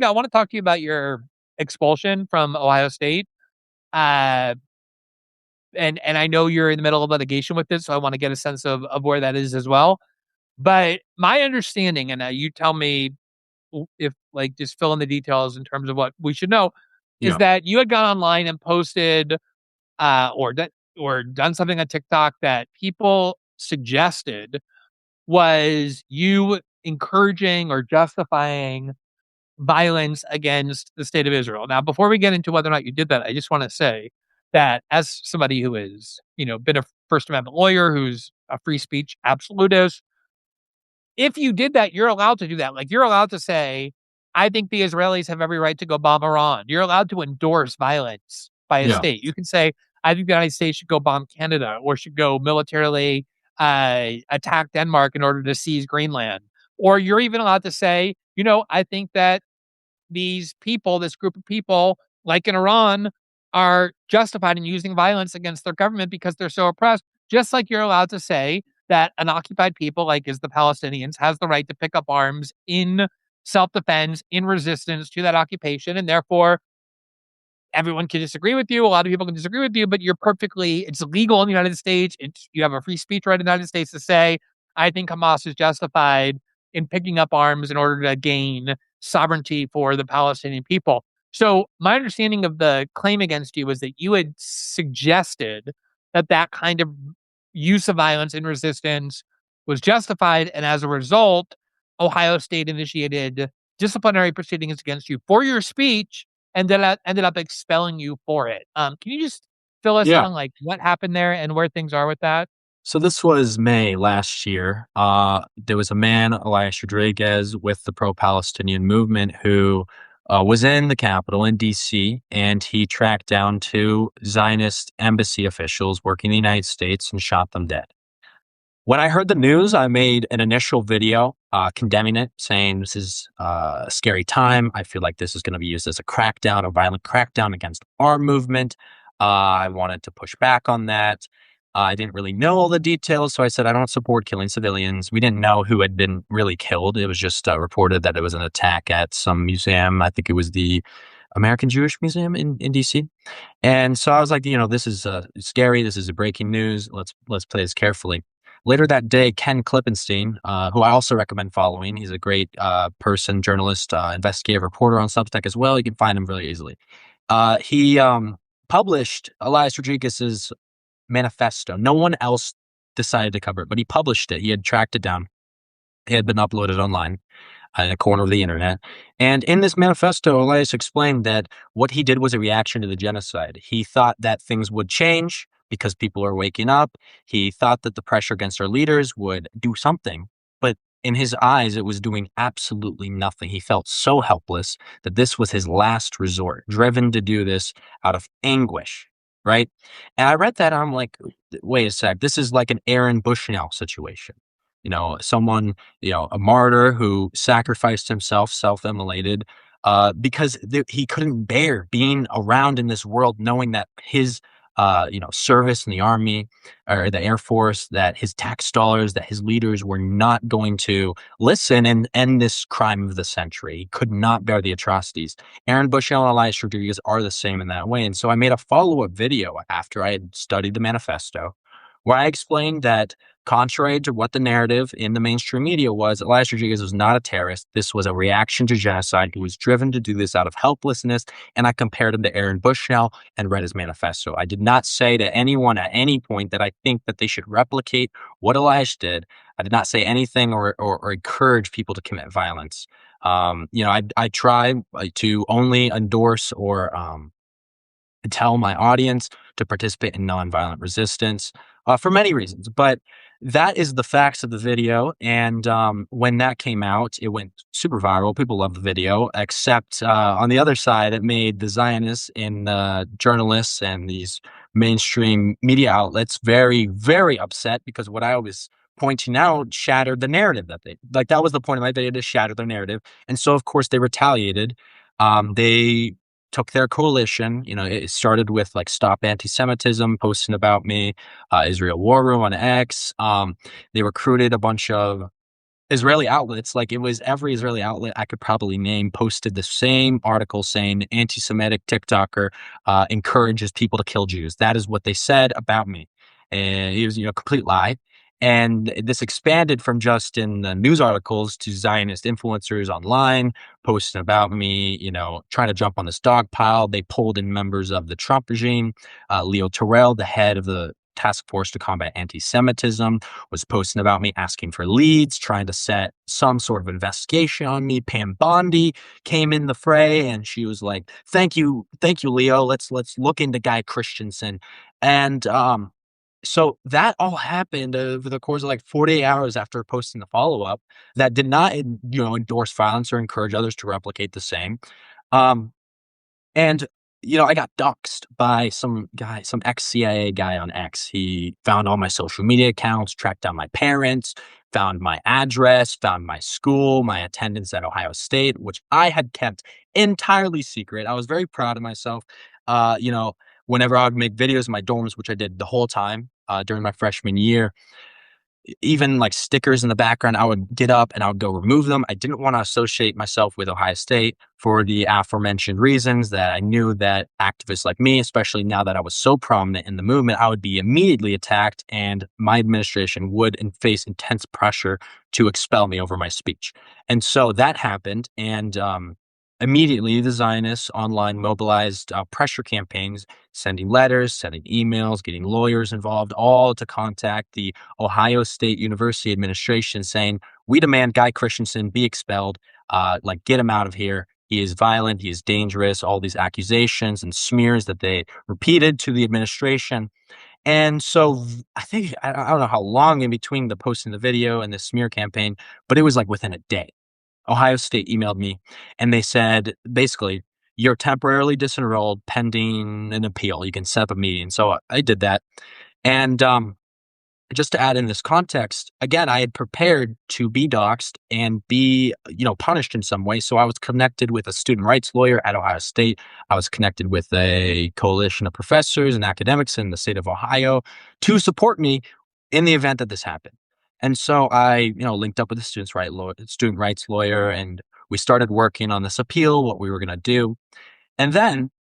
I want to talk to you about your expulsion from Ohio State. Uh, and I know you're in the middle of litigation with this, so I want to get a sense of where that is as well. But my understanding, and you tell me if like just fill in the details in terms of what we should know, is Yeah. that you had gone online and posted or done something on TikTok that people suggested was you encouraging or justifying violence against the state of Israel. Now, before we get into whether or not you did that, I just want to say that as somebody who is, been a First Amendment lawyer, who's a free speech absolutist, if you did that, you're allowed to do that. Like, you're allowed to say, I think the Israelis have every right to go bomb Iran. You're allowed to endorse violence by a Yeah. state. You can say, I think the United States should go bomb Canada or should go militarily attack Denmark in order to seize Greenland. Or you're even allowed to say, I think that these people, this group of people, like in Iran, are justified in using violence against their government because they're so oppressed. Just like you're allowed to say that an occupied people, like is the Palestinians, has the right to pick up arms in self-defense, in resistance to that occupation, and therefore everyone can disagree with you. A lot of people can disagree with you, but it's legal in the United States. You have a free speech right in the United States to say, I think Hamas is justified in picking up arms in order to gain sovereignty for the Palestinian people. So my understanding of the claim against you was that you had suggested that that kind of use of violence in resistance was justified. And as a result, Ohio State initiated disciplinary proceedings against you for your speech and then ended up expelling you for it. Can you just fill us in Yeah. on like what happened there and where things are with that? So this was May last year. There was a man, Elias Rodriguez, with the Pro-Palestinian movement who was in the Capitol in DC, and he tracked down two Zionist embassy officials working in the United States and shot them dead. When I heard the news, I made an initial video condemning it, saying this is a scary time. I feel like this is going to be used as a crackdown, a violent crackdown against our movement. I wanted to push back on that. I didn't really know all the details, so I said I don't support killing civilians. We didn't know who had been really killed. It was just reported that it was an attack at some museum. I think it was the American Jewish Museum in DC. And so I was like, this is scary. This is a breaking news. Let's play this carefully. Later that day, Ken Klippenstein, who I also recommend following, he's a great person, journalist, investigative reporter on Substack as well. You can find him really easily. He published Elias Rodriguez's manifesto. No one else decided to cover it, but he published it. He had tracked it down. It had been uploaded online in a corner of the internet. And in this manifesto, Elias explained that what he did was a reaction to the genocide. He thought that things would change because people are waking up. He thought that the pressure against our leaders would do something. But in his eyes, it was doing absolutely nothing. He felt so helpless that this was his last resort, driven to do this out of anguish, right? And I read that and I'm like, wait a sec, this is like an Aaron Bushnell situation. Someone, a martyr who sacrificed himself, self-immolated, because he couldn't bear being around in this world, knowing that his, service in the army or the Air Force, that his tax dollars, that his leaders were not going to listen and end this crime of the century. He could not bear the atrocities. Aaron Bushnell and Elias Rodriguez are the same in that way. And so I made a follow-up video after I had studied the manifesto, where I explained that contrary to what the narrative in the mainstream media was, Elias Rodriguez was not a terrorist. This was a reaction to genocide. He was driven to do this out of helplessness. And I compared him to Aaron Bushnell and read his manifesto. I did not say to anyone at any point that I think that they should replicate what Elias did. I did not say anything or encourage people to commit violence. I try to only endorse or tell my audience to participate in nonviolent resistance for many reasons. But that is the facts of the video. And when that came out, it went super viral. People love the video, except on the other side, it made the Zionists and journalists and these mainstream media outlets very, very upset because what I was pointing out shattered the narrative that was the point of my video, to shatter their narrative. And so, of course, they retaliated. They took their coalition. It started with like Stop Anti-Semitism posting about me, Israel War Room on X. They recruited a bunch of Israeli outlets, like it was every Israeli outlet I could probably name, posted the same article saying anti-Semitic TikToker encourages people to kill Jews. That is what they said about me. And it was, a complete lie. And this expanded from just in the news articles to Zionist influencers online posting about me, trying to jump on this dog pile. They pulled in members of the Trump regime. Leo Terrell, the head of the task force to combat anti-Semitism, was posting about me, asking for leads, trying to set some sort of investigation on me. Pam Bondi came in the fray, and she was like, thank you, Leo. Let's look into Guy Christensen." And so that all happened over the course of like 48 hours after posting the follow up. That did not, endorse violence or encourage others to replicate the same. Um, and, I got doxxed by some guy, some ex-CIA guy on X. He found all my social media accounts, tracked down my parents, found my address, found my school, my attendance at Ohio State, which I had kept entirely secret. I was very proud of myself. Uh, you know, Whenever I would make videos in my dorms, which I did the whole time during my freshman year, even like stickers in the background, I would get up and I would go remove them. I didn't want to associate myself with Ohio State for the aforementioned reasons that I knew that activists like me, especially now that I was so prominent in the movement, I would be immediately attacked and my administration would face intense pressure to expel me over my speech. And so that happened. And immediately the Zionists online mobilized pressure campaigns, sending letters, sending emails, getting lawyers involved, all to contact the Ohio State University administration saying, "We demand Guy Christensen be expelled. Get him out of here. He is violent. He is dangerous." All these accusations and smears that they repeated to the administration. And so I think, I don't know how long in between the posting the video and the smear campaign, but it was like within a day. Ohio State emailed me and they said, basically, "You're temporarily disenrolled pending an appeal. You can set up a meeting." So I did that. And just to add in this context, again, I had prepared to be doxxed and be, punished in some way. So I was connected with a student rights lawyer at Ohio State. I was connected with a coalition of professors and academics in the state of Ohio to support me in the event that this happened. And so I, linked up with a student rights lawyer, and we started working on this appeal, what we were going to do. And then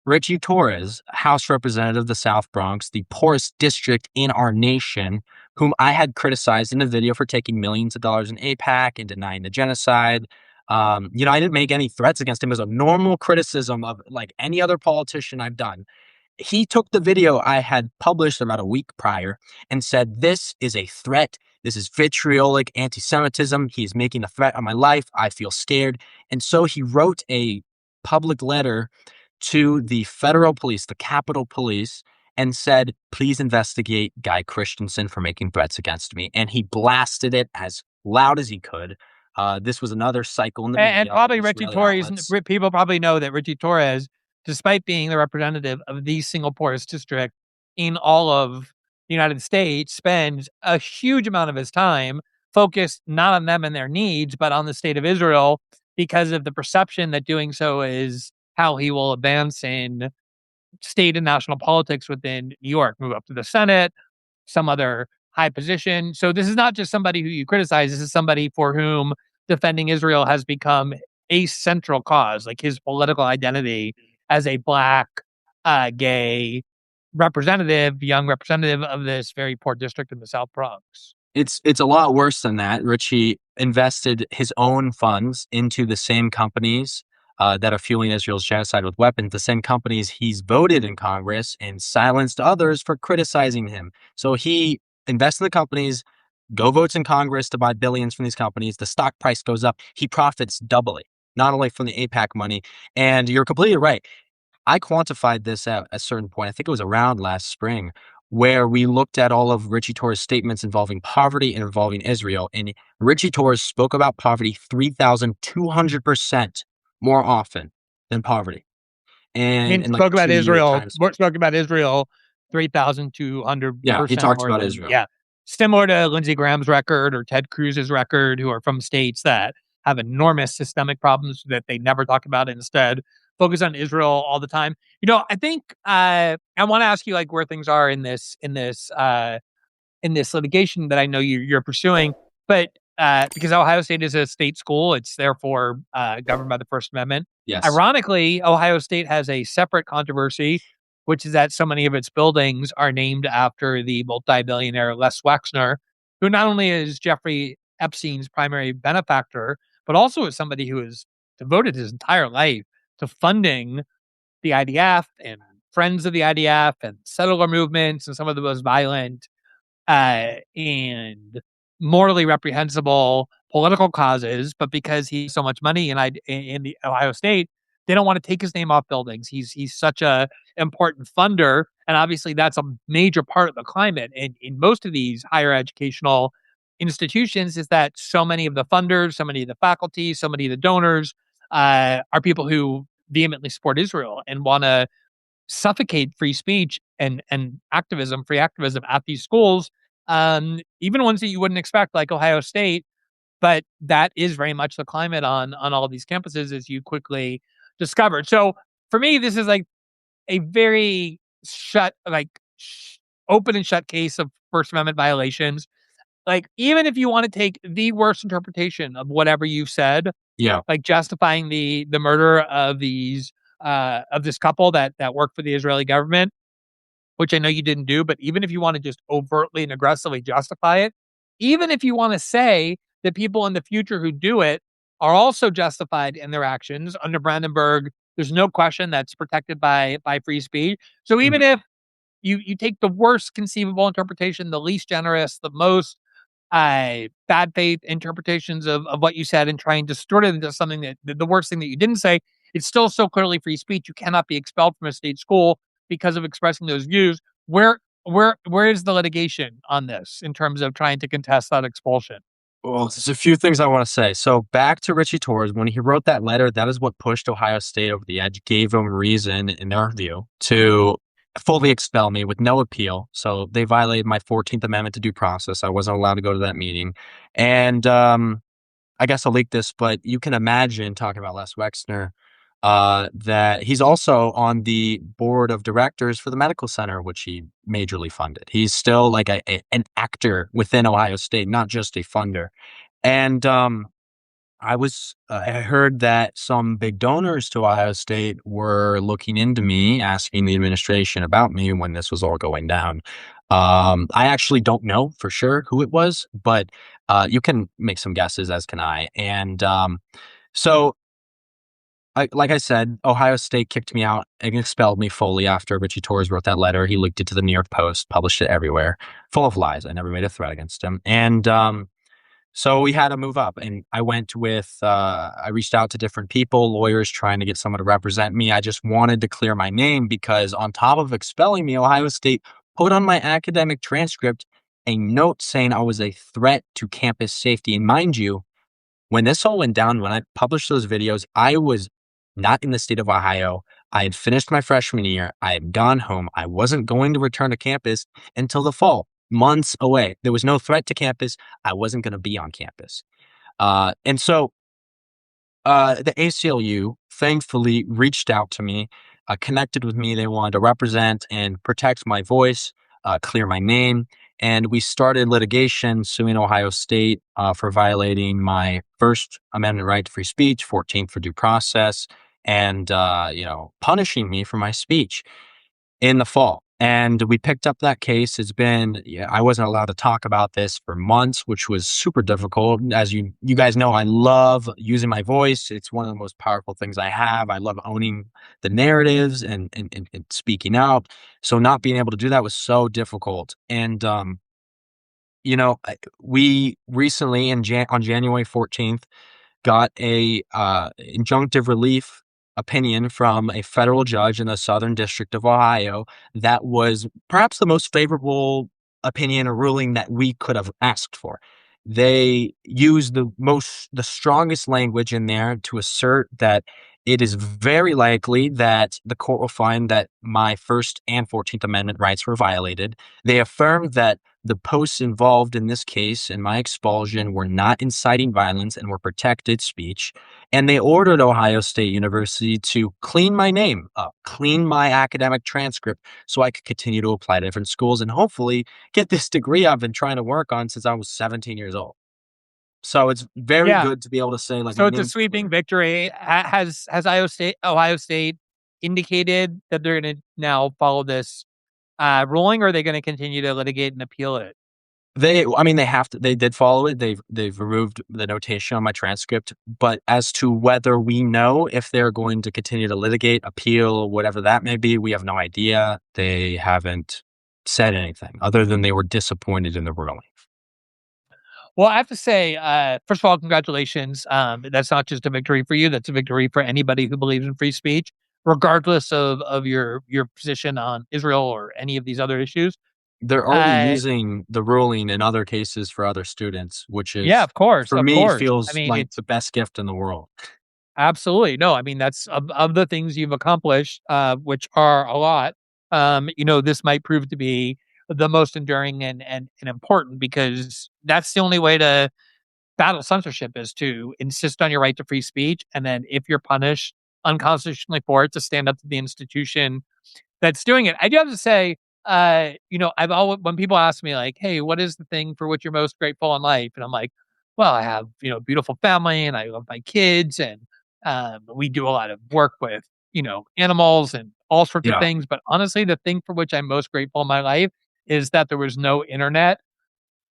Richie Torres, House Representative of the South Bronx, the poorest district in our nation, whom I had criticized in a video for taking millions of dollars in AIPAC and denying the genocide. I didn't make any threats against him. It was a normal criticism of like any other politician I've done. He took the video I had published about a week prior and said, "This is a threat. This is vitriolic anti Semitism. He's making a threat on my life. I feel scared." And so he wrote a public letter to the federal police, the Capitol Police, and said, "Please investigate Guy Christensen for making threats against me." And he blasted it as loud as he could. This was another cycle in the And media, probably Richie Israeli Torres, outlets. people probably know that Richie Torres, despite being the representative of the single poorest district in all of the United States, spends a huge amount of his time focused not on them and their needs, but on the state of Israel because of the perception that doing so is how he will advance in state and national politics within New York, move up to the Senate, some other high position. So this is not just somebody who you criticize. This is somebody for whom defending Israel has become a central cause, like his political identity as a black, gay representative, young representative of this very poor district in the South Bronx. It's a lot worse than that. Richie invested his own funds into the same companies that are fueling Israel's genocide with weapons, the same companies he's voted in Congress and silenced others for criticizing him. So he invests in the companies, go votes in Congress to buy billions from these companies. The stock price goes up. He profits doubly, not only from the APAC money. And you're completely right. I quantified this at a certain point. I think it was around last spring, where we looked at all of Richie Torres' statements involving poverty and involving Israel. And Richie Torres spoke about poverty 3,200% more often than poverty. And And in like a 2 year time span. spoke about Israel Yeah, he 3,200% talks more about than, Israel. yeah, similar to Lindsey Graham's record or Ted Cruz's record, who are from states that have enormous systemic problems that they never talk about. Instead, focus on Israel all the time. I think I want to ask you like where things are in this litigation that I know you're pursuing. But because Ohio State is a state school, it's therefore governed by the First Amendment. Yes. Ironically, Ohio State has a separate controversy, which is that so many of its buildings are named after the multi-billionaire Les Wexner, who not only is Jeffrey Epstein's primary benefactor, but also is somebody who has devoted his entire life to funding the IDF and friends of the IDF and settler movements and some of the most violent and morally reprehensible political causes, but because he has so much money in the Ohio State, they don't want to take his name off buildings. He's such a important funder, and obviously that's a major part of the climate in most of these higher educational institutions is that so many of the funders, so many of the faculty, so many of the donors are people who vehemently support Israel and want to suffocate free speech and activism, free activism at these schools, even ones that you wouldn't expect, like Ohio State. But that is very much the climate on all of these campuses, as you quickly discovered. So for me, this is like a very open and shut case of First Amendment violations. Like even if you want to take the worst interpretation of whatever you've said, Yeah. like justifying the murder of these of this couple that worked for the Israeli government, which I know you didn't do, but even if you want to just overtly and aggressively justify it, even if you want to say that people in the future who do it are also justified in their actions under Brandenburg, there's no question that's protected by free speech. So even Mhm. if you take the worst conceivable interpretation, the least generous, the most bad faith interpretations of what you said and try and distort it into something that the worst thing that you didn't say, it's still so clearly free speech. You cannot be expelled from a state school because of expressing those views. Where is the litigation on this in terms of trying to contest that expulsion? Well, there's a few things I want to say. So back to Richie Torres, when he wrote that letter, that is what pushed Ohio State over the edge, gave them reason, in their view, to fully expel me with no appeal. So they violated my 14th Amendment to due process. I wasn't allowed to go to that meeting. And I guess I'll leak this, but you can imagine talking about Les Wexner, that he's also on the board of directors for the medical center, which he majorly funded. He's still like an actor within Ohio State, not just a funder. And I heard that some big donors to Ohio State were looking into me, asking the administration about me when this was all going down. I actually don't know for sure who it was, but you can make some guesses, as can I. And so, like I said, Ohio State kicked me out and expelled me fully after Richie Torres wrote that letter. He leaked it to the New York Post, published it everywhere, full of lies. I never made a threat against him. And so we had to move up, and I reached out to different people, lawyers trying to get someone to represent me. I just wanted to clear my name because on top of expelling me, Ohio State put on my academic transcript a note saying I was a threat to campus safety. And mind you, when this all went down, when I published those videos, I was not in the state of Ohio. I had finished my freshman year. I had gone home. I wasn't going to return to campus until the fall, months away. There was no threat to campus. I wasn't going to be on campus. And so the ACLU thankfully reached out to me, connected with me. They wanted to represent and protect my voice, clear my name. And we started litigation suing Ohio State for violating my First Amendment right to free speech, 14th for due process, and punishing me for my speech in the fall. And we picked up that case. Yeah, I wasn't allowed to talk about this for months, which was super difficult. As you guys know, I love using my voice. It's one of the most powerful things I have. I love owning the narratives and speaking out. So not being able to do that was so difficult. And we recently on January 14th got a injunctive relief opinion from a federal judge in the Southern District of Ohio that was perhaps the most favorable opinion or ruling that we could have asked for. They used the strongest language in there to assert that it is very likely that the court will find that my First and 14th Amendment rights were violated. They affirmed that the posts involved in this case and my expulsion were not inciting violence and were protected speech. And they ordered Ohio State University to clean my name up, clean my academic transcript so I could continue to apply to different schools and hopefully get this degree I've been trying to work on since I was 17 years old. So it's very Yeah. good to be able to say, like, So my it's a name's sweeping clear. victory. Has Ohio State indicated that they're going to now follow this ruling, or are they going to continue to litigate and appeal it? I mean, they have to. They did follow it. They've removed the notation on my transcript. But as to whether we know if they're going to continue to litigate, appeal, whatever that may be, we have no idea. They haven't said anything other than they were disappointed in the ruling. Well, I have to say, first of all, congratulations. That's not just a victory for you; that's a victory for anybody who believes in free speech, regardless of your position on Israel or any of these other issues. They're already Uh, using the ruling in other cases for other students, which yeah, is, of course, for of me, course. I feels mean, like it's the best gift in the world. absolutely no. I mean, that's of the things you've accomplished, which are a lot. This might prove to be the most enduring and important because that's the only way to battle censorship is to insist on your right to free speech, and then if you're punished unconstitutionally for it, to stand up to the institution that's doing it. I do have to say, I've always when people ask me like, "Hey, what is the thing for which you're most grateful in life?" And I'm like, "Well, I have a beautiful family, and I love my kids, and we do a lot of work with animals and all sorts of Yeah. things." But honestly, the thing for which I'm most grateful in my life is that there was no internet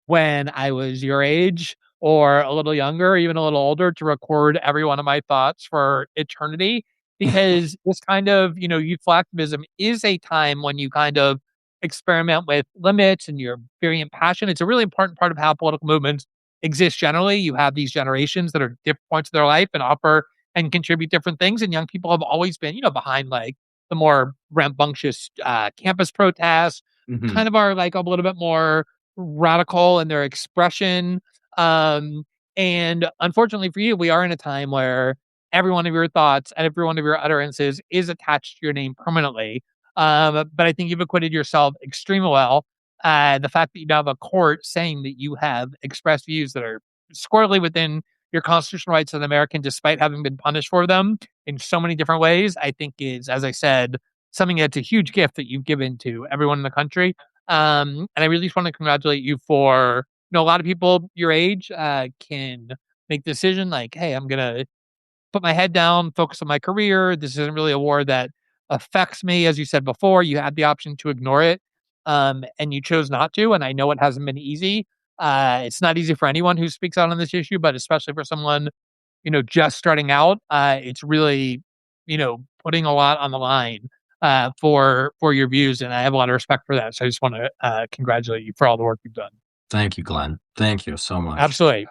when I was your age or a little younger, or even a little older, to record every one of my thoughts for eternity. Because this kind of, youthful activism is a time when you kind of experiment with limits and you're very impassioned. It's a really important part of how political movements exist generally. You have these generations that are different points of their life and offer and contribute different things. And young people have always been, behind like the more rambunctious campus protests, Hmm. kind of are like a little bit more radical in their expression. Um, and unfortunately for you, we are in a time where every one of your thoughts and every one of your utterances is attached to your name permanently. But I think you've acquitted yourself extremely well. The fact that you now have a court saying that you have expressed views that are squarely within your constitutional rights as an American, despite having been punished for them in so many different ways, I think is, as I said, something that's a huge gift that you've given to everyone in the country. And I really just want to congratulate you for, a lot of people your age can make the decision like, hey, I'm going to put my head down, focus on my career. This isn't really a war that affects me. As you said before, you had the option to ignore it, and you chose not to. And I know it hasn't been easy. It's not easy for anyone who speaks out on this issue, but especially for someone, just starting out, it's really, putting a lot on the line for your views, and I have a lot of respect for that. So I just want to congratulate you for all the work you've done. Thank you, Glenn. Thank you so much. Absolutely.